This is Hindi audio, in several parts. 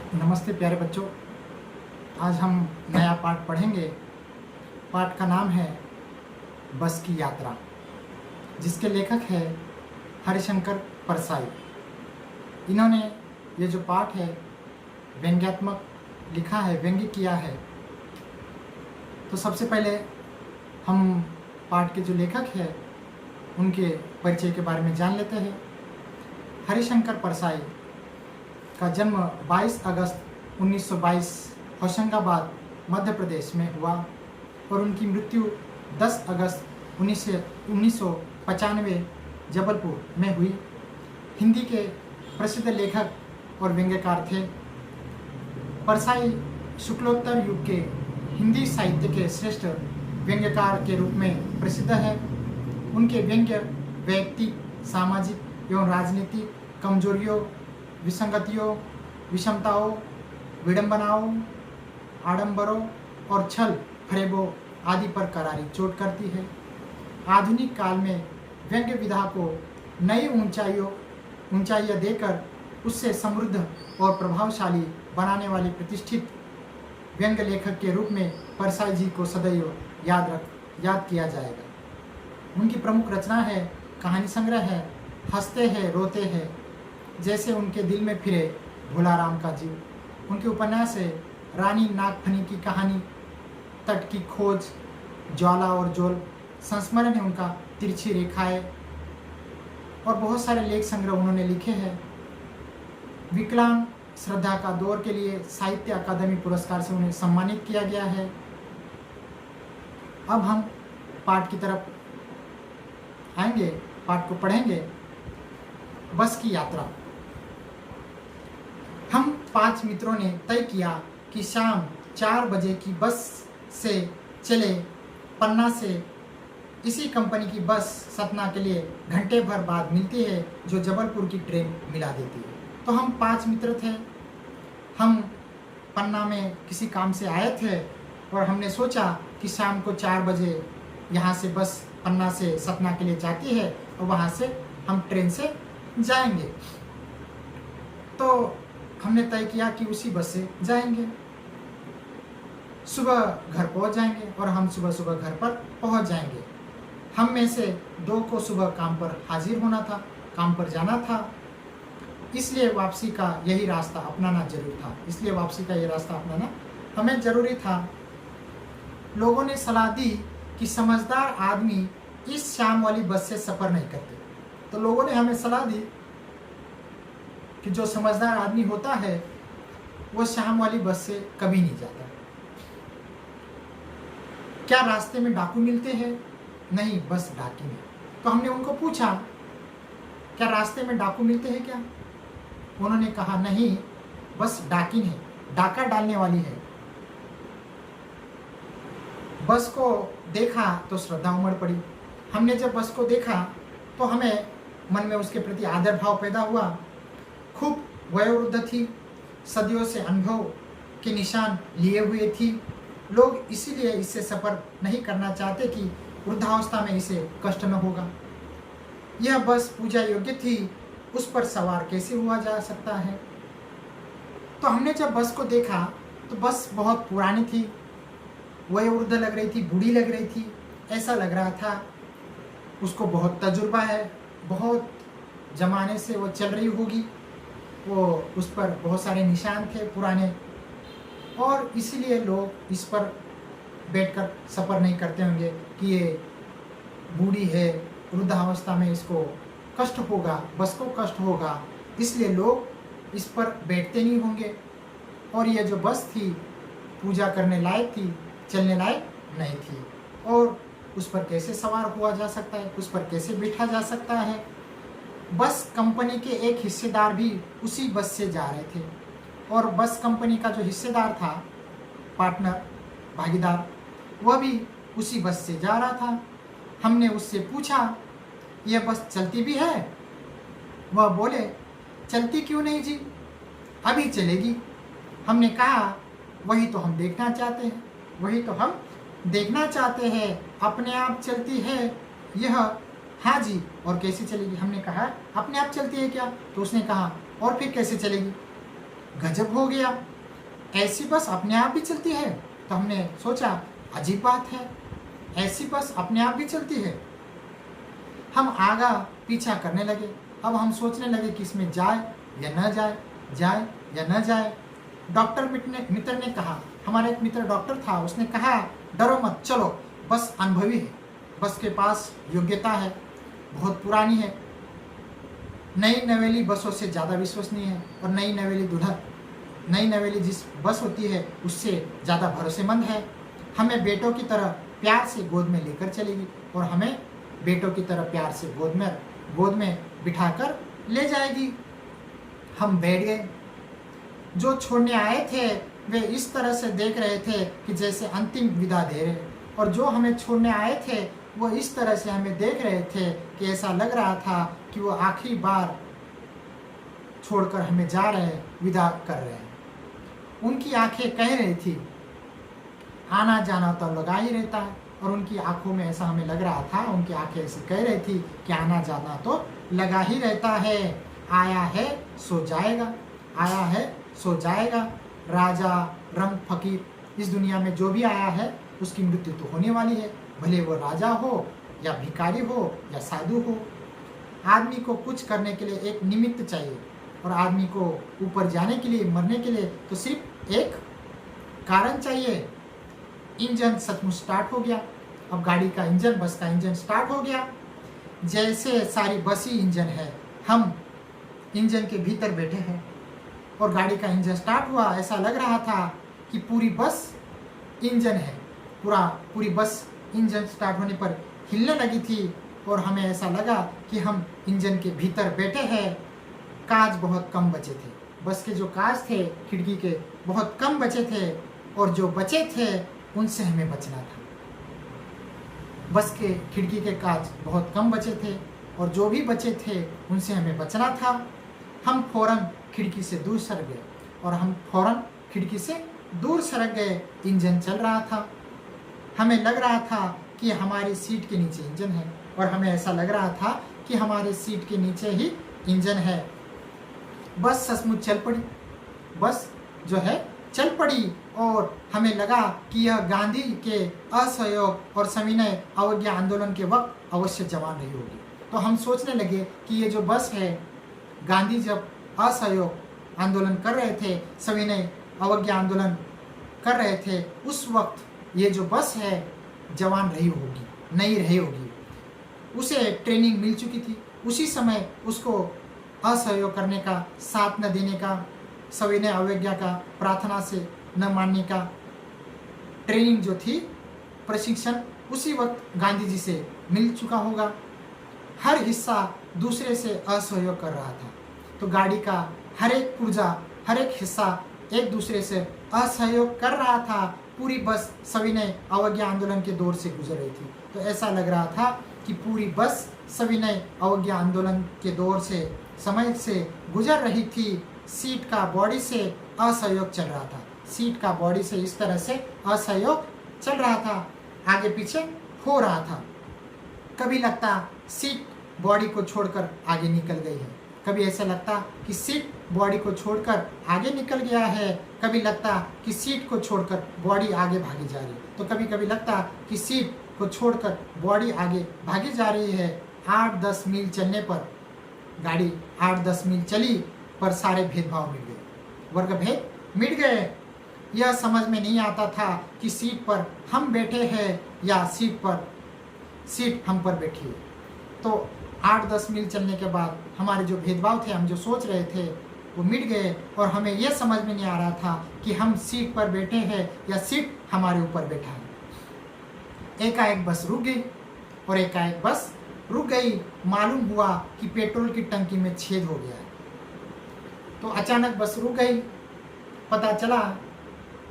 नमस्ते प्यारे बच्चों। आज हम नया पाठ पढ़ेंगे। पाठ का नाम है बस की यात्रा, जिसके लेखक है हरिशंकर परसाई। इन्होंने ये जो पाठ है व्यंग्यात्मक लिखा है, व्यंग्य किया है। तो सबसे पहले हम पाठ के जो लेखक हैं उनके परिचय के बारे में जान लेते हैं। हरिशंकर परसाई का जन्म 22 अगस्त 1922 होशंगाबाद मध्य प्रदेश में हुआ और उनकी मृत्यु 10 अगस्त 1995 जबलपुर में हुई। हिंदी के प्रसिद्ध लेखक और व्यंग्यकार थे। परसाई शुक्लोत्तर युग के हिंदी साहित्य के श्रेष्ठ व्यंग्यकार के रूप में प्रसिद्ध है। उनके व्यंग्य वैयक्तिक, सामाजिक एवं राजनीतिक कमजोरियों, विसंगतियों, विषमताओं, विडंबनाओं, आडंबरों और छल फरेबों आदि पर करारी चोट करती है। आधुनिक काल में व्यंग्य विधा को नई ऊंचाइयां देकर उससे समृद्ध और प्रभावशाली बनाने वाले प्रतिष्ठित व्यंग्य लेखक के रूप में परसाई जी को सदैव याद किया जाएगा। उनकी प्रमुख रचना है कहानी संग्रह है हंसते हैं रोते हैं, जैसे उनके दिल में फिरे भोलाराम का जीव। उनके उपन्यास है रानी नागफनी की कहानी, तट की खोज, ज्वाला और जोल। संस्मरण है उनका तिरछी रेखाएं और बहुत सारे लेख संग्रह उन्होंने लिखे हैं। विकलांग श्रद्धा का दौर के लिए साहित्य अकादमी पुरस्कार से उन्हें सम्मानित किया गया है। अब हम पाठ की तरफ आएंगे, पाठ को पढ़ेंगे। बस की यात्रा। हम 5 मित्रों ने तय किया कि शाम 4 बजे की बस से चले। पन्ना से इसी कंपनी की बस सतना के लिए घंटे भर बाद मिलती है, जो जबलपुर की ट्रेन मिला देती है। तो हम 5 मित्र थे। हम पन्ना में किसी काम से आए थे और हमने सोचा कि शाम को 4 बजे यहाँ से बस पन्ना से सतना के लिए जाती है और वहाँ से हम ट्रेन से जाएंगे। तो हमने तय किया कि उसी बस से जाएंगे। सुबह घर पहुंच जाएंगे और हम सुबह सुबह घर पर पहुंच जाएंगे। हम में से 2 को सुबह काम पर हाजिर होना था, काम पर जाना था, इसलिए वापसी का यही रास्ता अपनाना हमें जरूरी था। लोगों ने सलाह दी कि समझदार आदमी इस शाम वाली बस से सफ़र नहीं करते। तो लोगों ने हमें सलाह दी कि जो समझदार आदमी होता है वो शाम वाली बस से कभी नहीं जाता। क्या रास्ते में डाकू मिलते हैं? नहीं, बस डाकी नहीं। तो हमने उनको पूछा, क्या रास्ते में डाकू मिलते हैं क्या? उन्होंने कहा नहीं, बस डाकिन है, डाका डालने वाली है। बस को देखा तो श्रद्धा उमड़ पड़ी। हमने जब बस को देखा तो हमें मन में उसके प्रति आदर भाव पैदा हुआ। खूब वयोवृद्ध थी, सदियों से अनुभव के निशान लिए हुए थी। लोग इसीलिए इससे सफ़र नहीं करना चाहते कि वृद्धावस्था में इसे कष्ट न होगा। यह बस पूजा योग्य थी, उस पर सवार कैसे हुआ जा सकता है? तो हमने जब बस को देखा तो बस बहुत पुरानी थी, वयोवृद्ध लग रही थी, बूढ़ी लग रही थी। ऐसा लग रहा था उसको बहुत तजुर्बा है, बहुत जमाने से वो चल रही होगी। वो उस पर बहुत सारे निशान थे पुराने, और इसीलिए लोग इस पर बैठकर सफ़र नहीं करते होंगे कि ये बूढ़ी है, वृद्धावस्था में इसको कष्ट होगा, बस को कष्ट होगा, इसलिए लोग इस पर बैठते नहीं होंगे। और ये जो बस थी पूजा करने लायक थी, चलने लायक नहीं थी। और उस पर कैसे सवार हुआ जा सकता है, उस पर कैसे बैठा जा सकता है? बस कंपनी के एक हिस्सेदार भी उसी बस से जा रहे थे, और बस कंपनी का जो हिस्सेदार था, पार्टनर, भागीदार, वह भी उसी बस से जा रहा था। हमने उससे पूछा, यह बस चलती भी है? वह बोले, चलती क्यों नहीं जी, अभी चलेगी। हमने कहा, वही तो हम देखना चाहते हैं, अपने आप चलती है यह? हाँ जी, और कैसे चलेगी? हमने कहा, अपने आप चलती है क्या? तो उसने कहा, और फिर कैसे चलेगी? गजब हो गया, ऐसी बस अपने आप भी चलती है। तो हमने सोचा अजीब बात है, ऐसी बस अपने आप भी चलती है। हम आगा पीछा करने लगे। अब हम सोचने लगे कि इसमें जाए या न जाए, जाए या न जाए। डॉक्टर मित्र ने कहा, हमारा एक मित्र डॉक्टर था, उसने कहा डरो मत, चलो, बस अनुभवी है, बस के पास योग्यता है, बहुत पुरानी है, नई नवेली बसों से ज़्यादा विश्वसनीय है, और नई नवेली जिस बस होती है उससे ज़्यादा भरोसेमंद है। हमें बेटों की तरह प्यार से गोद में लेकर चलेगी और हमें बेटों की तरह प्यार से गोद में बिठाकर ले जाएगी। हम बैठ गए। जो छोड़ने आए थे वे इस तरह से देख रहे थे कि जैसे अंतिम विदा दे रहे, और जो हमें छोड़ने आए थे वो इस तरह से हमें देख रहे थे कि ऐसा लग रहा था कि वो आखिरी बार छोड़कर हमें जा रहे हैं, विदा कर रहे हैं। उनकी आंखें कह रही थी आना जाना तो लगा ही रहता है, और उनकी आंखों में ऐसा हमें लग रहा था, उनकी आंखें ऐसी कह रही थी कि आना जाना तो लगा ही रहता है, आया है सो जाएगा, आया है सो जाएगा। राजा रंग फकीर, इस दुनिया में जो भी आया है उसकी मृत्यु तो होने वाली है, भले वो राजा हो या भिखारी हो या साधु हो। आदमी को कुछ करने के लिए एक निमित्त चाहिए, और आदमी को ऊपर जाने के लिए, मरने के लिए तो सिर्फ एक कारण चाहिए। इंजन सचमुच स्टार्ट हो गया। अब गाड़ी का इंजन, बस का इंजन स्टार्ट हो गया। जैसे सारी बस ही इंजन है, हम इंजन के भीतर बैठे हैं और गाड़ी का इंजन स्टार्ट हुआ। ऐसा लग रहा था कि पूरी बस इंजन है, पूरी बस इंजन स्टार्ट होने पर हिलने लगी थी, और हमें ऐसा लगा कि हम इंजन के भीतर बैठे हैं। कांच बहुत कम बचे थे, बस के जो कांच थे खिड़की के बहुत कम बचे थे, और जो बचे थे उनसे हमें बचना था। बस के खिड़की के कांच बहुत कम बचे थे, और जो भी बचे थे उनसे हमें बचना था। हम फौरन खिड़की से दूर सरक गए, और हम फौरन खिड़की से दूर सरक गए। इंजन चल रहा था। हमें लग रहा था कि हमारी सीट के नीचे इंजन है, और हमें ऐसा लग रहा था कि हमारी सीट के नीचे ही इंजन है। बस सचमुच चल पड़ी, बस जो है चल पड़ी, और हमें लगा कि यह गांधी के असहयोग और सविनय अवज्ञा आंदोलन के वक्त अवश्य जवान रही होगी। तो हम सोचने लगे कि ये जो बस है, गांधी जब असहयोग आंदोलन कर रहे थे, सविनय अवज्ञा आंदोलन कर रहे थे, उस वक्त ये जो बस है जवान रही होगी, नहीं रही होगी। उसे ट्रेनिंग मिल चुकी थी, उसी समय उसको असहयोग करने का, साथ न देने का, सविनय अवज्ञा का, प्रार्थना से न मानने का ट्रेनिंग जो थी, प्रशिक्षण उसी वक्त गांधी जी से मिल चुका होगा। हर हिस्सा दूसरे से असहयोग कर रहा था, तो गाड़ी का हर एक पुर्जा, हर एक हिस्सा एक दूसरे से असहयोग कर रहा था। पूरी बस सविनय अवज्ञा आंदोलन के दौर से गुजर रही थी। तो ऐसा लग रहा था कि पूरी बस सविनय अवज्ञा आंदोलन के दौर से, समय से गुजर रही थी। सीट का बॉडी से असहयोग चल रहा था, सीट का बॉडी से इस तरह से असहयोग चल रहा था, आगे पीछे हो रहा था। कभी लगता सीट बॉडी को छोड़कर आगे निकल गई है, कभी ऐसा लगता कि सीट बॉडी को छोड़कर आगे निकल गया है, कभी लगता कि सीट को छोड़कर बॉडी आगे भागी जा रही है, तो कभी कभी लगता कि सीट को छोड़कर बॉडी आगे भागी जा रही है। 8-10 मील चलने पर, गाड़ी 8-10 मील चली पर सारे भेदभाव मिट गए, वर्ग भेद मिट गए। यह समझ में नहीं आता था कि सीट पर हम बैठे हैं या सीट हम पर बैठी है। तो 8-10 मील चलने के बाद हमारे जो भेदभाव थे, हम जो सोच रहे थे, वो मिट गए, और हमें यह समझ में नहीं आ रहा था कि हम सीट पर बैठे हैं या सीट हमारे ऊपर बैठा है। एकाएक बस रुक गई, और एकाएक बस रुक गई। मालूम हुआ कि पेट्रोल की टंकी में छेद हो गया है। तो अचानक बस रुक गई, पता चला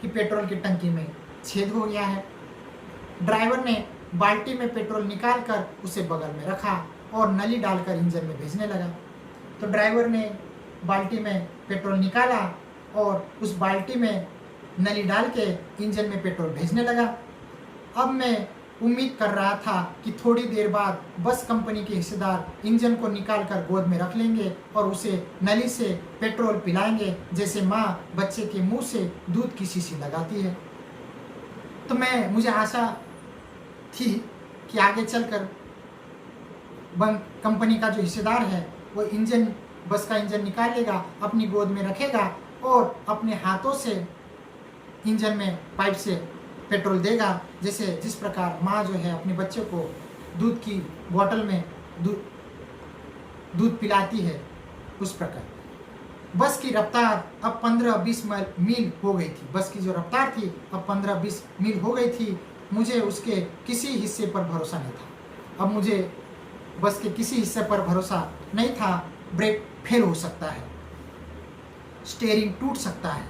कि पेट्रोल की टंकी में छेद हो गया है। ड्राइवर ने बाल्टी में पेट्रोल निकालकर उसे बगल में रखा और नली डालकर इंजन में भेजने लगा। तो ड्राइवर ने बाल्टी में पेट्रोल निकाला और उस बाल्टी में नली डाल के इंजन में पेट्रोल भेजने लगा। अब मैं उम्मीद कर रहा था कि थोड़ी देर बाद बस कंपनी के हिस्सेदार इंजन को निकाल कर गोद में रख लेंगे और उसे नली से पेट्रोल पिलाएंगे, जैसे माँ बच्चे के मुंह से दूध की शीशी लगाती है। तो मुझे आशा थी कि आगे चलकर कंपनी का जो हिस्सेदार है वो बस का इंजन निकाल लेगा, अपनी गोद में रखेगा और अपने हाथों से इंजन में पाइप से पेट्रोल देगा, जैसे जिस प्रकार माँ जो है अपने बच्चे को दूध की बोतल में दूध पिलाती है, उस प्रकार। बस की रफ्तार अब 15-20 मील हो गई थी। बस की जो रफ्तार थी अब 15-20 मील हो गई थी। मुझे उसके किसी हिस्से पर भरोसा नहीं था। अब मुझे बस के किसी हिस्से पर भरोसा नहीं था। ब्रेक फेल हो सकता है, स्टीयरिंग टूट सकता है।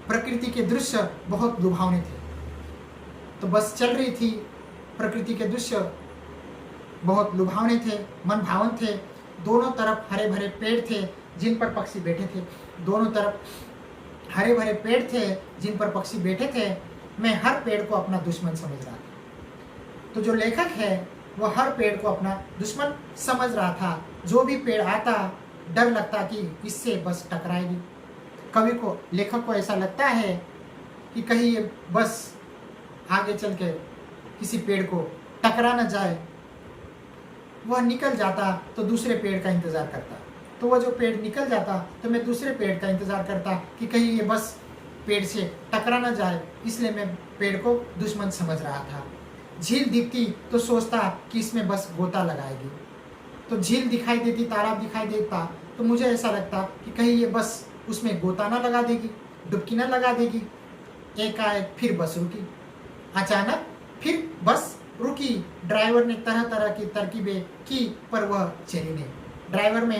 प्रकृति के दृश्य बहुत लुभावने थे। तो बस चल रही थी, प्रकृति के दृश्य बहुत लुभावने थे, मन भावन थे। दोनों तरफ हरे भरे पेड़ थे जिन पर पक्षी बैठे थे। दोनों तरफ हरे भरे पेड़ थे जिन पर पक्षी बैठे थे। मैं हर पेड़ को अपना दुश्मन समझ रहा था। तो जो लेखक है वो हर पेड़ को अपना दुश्मन समझ रहा था। जो भी पेड़ आता डर लगता कि इससे बस टकराएगी। कवि को, लेखक को ऐसा लगता है कि कहीं ये बस आगे चल के किसी पेड़ को टकरा न जाए। वह निकल जाता तो दूसरे पेड़ का इंतज़ार करता। तो वह जो पेड़ निकल जाता तो मैं दूसरे पेड़ का इंतज़ार करता कि कहीं ये बस पेड़ से टकरा न जाए। इसलिए मैं पेड़ को दुश्मन समझ रहा था। झील दिखती तो सोचता कि इसमें बस गोता लगाएगी। तो झील दिखाई देती, तालाब दिखाई देता तो मुझे ऐसा लगता कि कहीं ये बस उसमें गोता ना लगा देगी, डुबकी ना लगा देगी। एकाएक फिर बस रुकी। अचानक फिर बस रुकी। ड्राइवर ने तरह तरह की तरकीबें की पर वह चली नहीं। ड्राइवर ने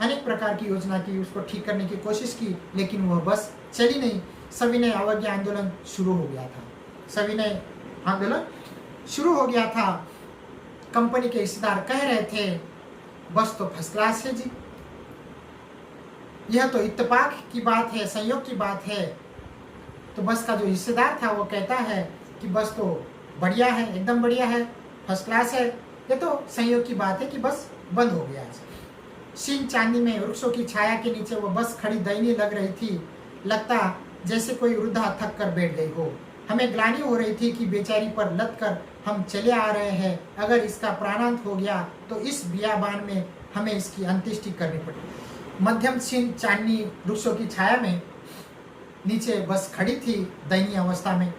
अनेक प्रकार की योजना की, उसको ठीक करने की कोशिश की, लेकिन वह बस चली नहीं। सविनय अवज्ञा आंदोलन शुरू हो गया था। सविनय आंदोलन शुरू हो गया था। कंपनी के हिस्सेदार कह रहे थे बस तो फर्स्ट क्लास है जी, यह तो इत्तेफाक की बात है, संयोग की बात है। तो बस का जो हिस्सेदार था वो कहता है कि बस तो बढ़िया है, एकदम बढ़िया है, फर्स्ट क्लास है। ये तो संयोग की बात है कि बस बंद हो गया है। शीन चांदी में वृक्षों की छाया के नीचे वो बस खड़ी दयनीय लग रही थी। लगता जैसे कोई वृद्धा थक कर बैठ गई हो। हमें ग्लानि हो रही थी कि बेचारी पर लद कर हम चले आ रहे हैं। अगर इसका प्राणांत हो गया तो इस बियाबान में हमें इसकी अंत्येष्टि करनी पड़ी। मध्यम शीन चांदनी वृक्षों की छाया में नीचे बस खड़ी थी, दयनीय अवस्था में,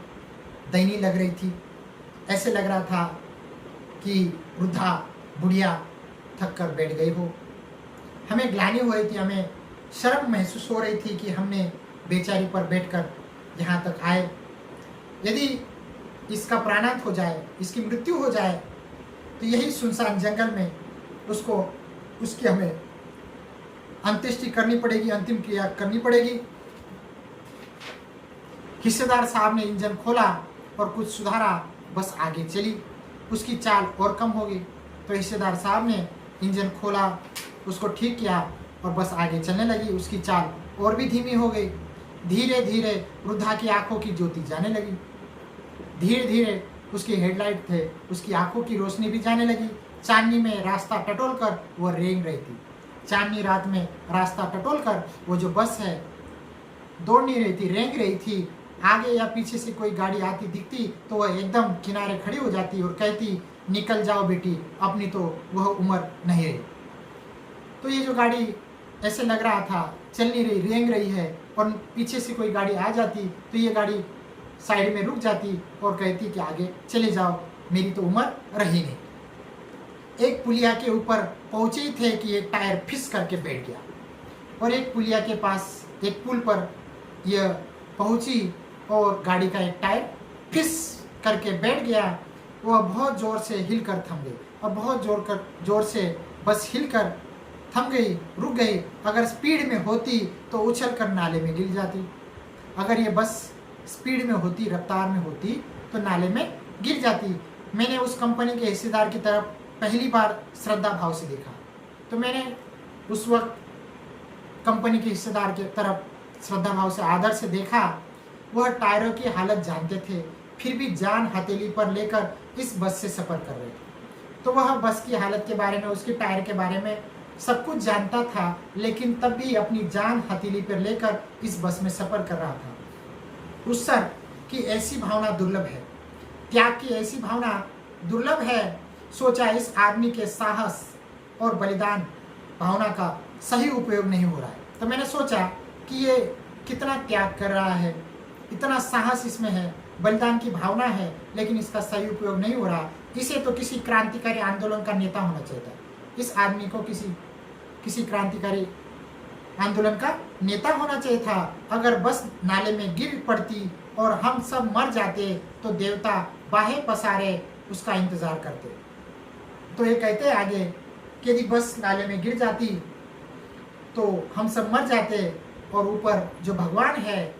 दयनीय लग रही थी। ऐसे लग रहा था कि वृद्धा बुढ़िया थक कर बैठ गई हो। हमें ग्लानि हो रही थी, हमें शर्म महसूस हो रही थी कि हमने बेचारी पर बैठकर यहाँ तक आए। यदि इसका प्राणांत हो जाए, इसकी मृत्यु हो जाए तो यही सुनसान जंगल में उसकी हमें अंत्येष्टि करनी पड़ेगी, अंतिम क्रिया करनी पड़ेगी। हिस्सेदार साहब ने इंजन खोला और कुछ सुधारा, बस आगे चली। उसकी चाल और कम हो गई तो हिस्सेदार साहब ने इंजन खोला, उसको ठीक किया और बस आगे चलने लगी। उसकी चाल और भी धीमी हो गई। धीरे धीरे वृद्धा की आंखों की ज्योति जाने लगी। धीरे धीरे उसकी हेडलाइट थे, उसकी आंखों की रोशनी भी जाने लगी। चांदनी में रास्ता टटोल कर वो रेंग रही थी। चांदनी रात में रास्ता टटोल कर वो जो बस है दौड़ नहीं रही थी, रेंग रही थी। आगे या पीछे से कोई गाड़ी आती दिखती तो वह एकदम किनारे खड़ी हो जाती और कहती, निकल जाओ बेटी, अपनी तो वह उम्र नहीं रही। तो ये जो गाड़ी ऐसे लग रहा था चल नहीं रही, रेंग रही है, और पीछे से कोई गाड़ी आ जाती तो ये गाड़ी साइड में रुक जाती और कहती कि आगे चले जाओ, मेरी तो उम्र रही नहीं। एक पुलिया के ऊपर पहुंचे ही थे कि एक टायर फिस करके बैठ गया, और एक पुलिया के पास एक पुल पर यह पहुंची और गाड़ी का एक टायर फिस करके बैठ गया। वह बहुत ज़ोर से हिलकर थम गई और बहुत जोर से बस हिलकर थम गई, रुक गई। अगर स्पीड में होती तो उछल कर नाले में गिर जाती। अगर ये बस स्पीड में होती, रफ्तार में होती तो नाले में गिर जाती। मैंने उस कंपनी के हिस्सेदार की तरफ पहली बार श्रद्धा भाव से देखा। तो मैंने उस वक्त कंपनी के हिस्सेदार की तरफ श्रद्धा भाव से, आदर से देखा। वह टायरों की हालत जानते थे, फिर भी जान हथेली पर लेकर इस बस से सफ़र कर रहे थे। तो वह बस की हालत के बारे में, उसके टायर के बारे में सब कुछ जानता था, लेकिन तब भी अपनी जान हथेली पर लेकर इस बस में सफ़र कर रहा था। उस सर की ऐसी भावना दुर्लभ है, त्याग की ऐसी भावना दुर्लभ है। सोचा इस आदमी के साहस और बलिदान भावना का सही उपयोग नहीं हो रहा है। तो मैंने सोचा कि ये कितना त्याग कर रहा है, इतना साहस इसमें है, बलिदान की भावना है, लेकिन इसका सही उपयोग नहीं हो रहा। इसे तो किसी क्रांतिकारी आंदोलन का नेता होना चाहिए था। इस आदमी को किसी क्रांतिकारी आंदोलन का नेता होना चाहिए था। अगर बस नाले में गिर पड़ती और हम सब मर जाते तो देवता बाहें पसारे उसका इंतजार करते। तो ये कहते हैं आगे कि यदि बस नाले में गिर जाती तो हम सब मर जाते और ऊपर जो भगवान है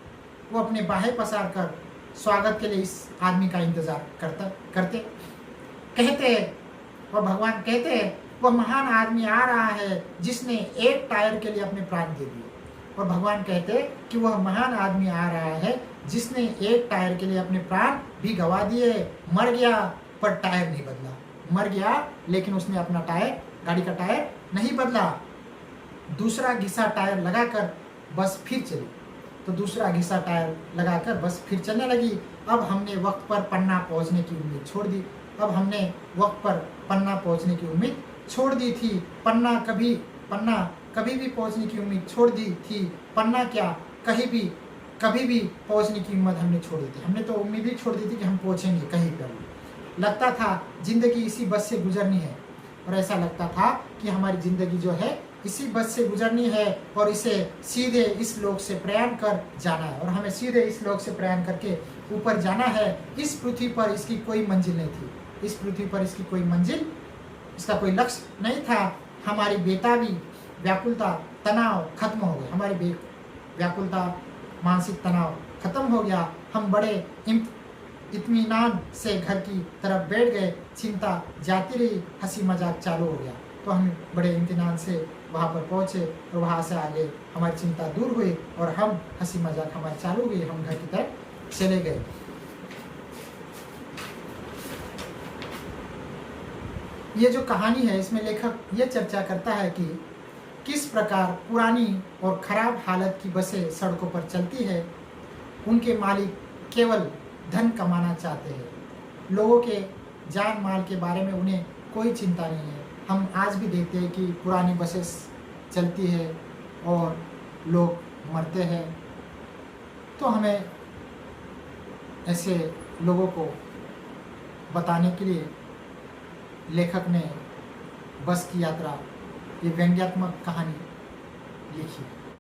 वो अपने बाहें पसार कर स्वागत के लिए इस आदमी का इंतजार करते। कहते और भगवान कहते वह महान आदमी आ रहा है जिसने एक टायर के लिए अपने प्राण दे दिए। और भगवान कहते कि वह महान आदमी आ रहा है जिसने एक टायर के लिए अपने प्राण भी गंवा दिए। मर गया पर टायर नहीं बदला, मर गया लेकिन उसने अपना टायर, गाड़ी का टायर नहीं बदला। दूसरा घिसा टायर लगाकर बस फिर चली। तो दूसरा घिसा टायर लगाकर बस फिर चलने लगी। अब हमने वक्त पर पन्ना पहुंचने की उम्मीद छोड़ दी। अब हमने वक्त पर पन्ना पहुंचने की उम्मीद छोड़ दी थी। पन्ना कभी भी पहुंचने की उम्मीद छोड़ दी थी। पन्ना क्या, कभी भी पहुंचने की उम्मीद हमने छोड़ दी थी। हमने तो उम्मीद ही छोड़ दी थी कि हम पहुंचेंगे कहीं पर। लगता था जिंदगी इसी बस से गुजरनी है, और ऐसा लगता था कि हमारी जिंदगी जो है इसी बस से गुजरनी है और इसे सीधे इस लोक से प्रयाण कर जाना है, और हमें सीधे इस लोक से प्रयाण करके ऊपर जाना है। इस पृथ्वी पर इसकी कोई मंजिल नहीं थी, इस पृथ्वी पर इसकी कोई मंजिल, इसका कोई लक्ष्य नहीं था। हमारी बेताबी, व्याकुलता, तनाव खत्म हो गए। हमारी व्याकुलता, मानसिक तनाव खत्म हो गया। हम बड़े इत्मीनान से घर की तरफ बैठ गए। चिंता जाती रही, हंसी मजाक चालू हो गया। तो हम बड़े इत्मीनान से वहाँ पर पहुँचे और वहाँ से आगे हमारी चिंता दूर हुई और हम हंसी मजाक हमारी चालू हुई। हम घर की तरफ चले गए। ये जो कहानी है इसमें लेखक ये चर्चा करता है कि किस प्रकार पुरानी और खराब हालत की बसें सड़कों पर चलती है। उनके मालिक केवल धन कमाना चाहते हैं। लोगों के जान माल के बारे में उन्हें कोई चिंता नहीं है। हम आज भी देखते हैं कि पुरानी बसें चलती है और लोग मरते हैं। तो हमें ऐसे लोगों को बताने के लिए लेखक ने बस की यात्रा, ये व्यंग्यात्मक कहानी लिखी।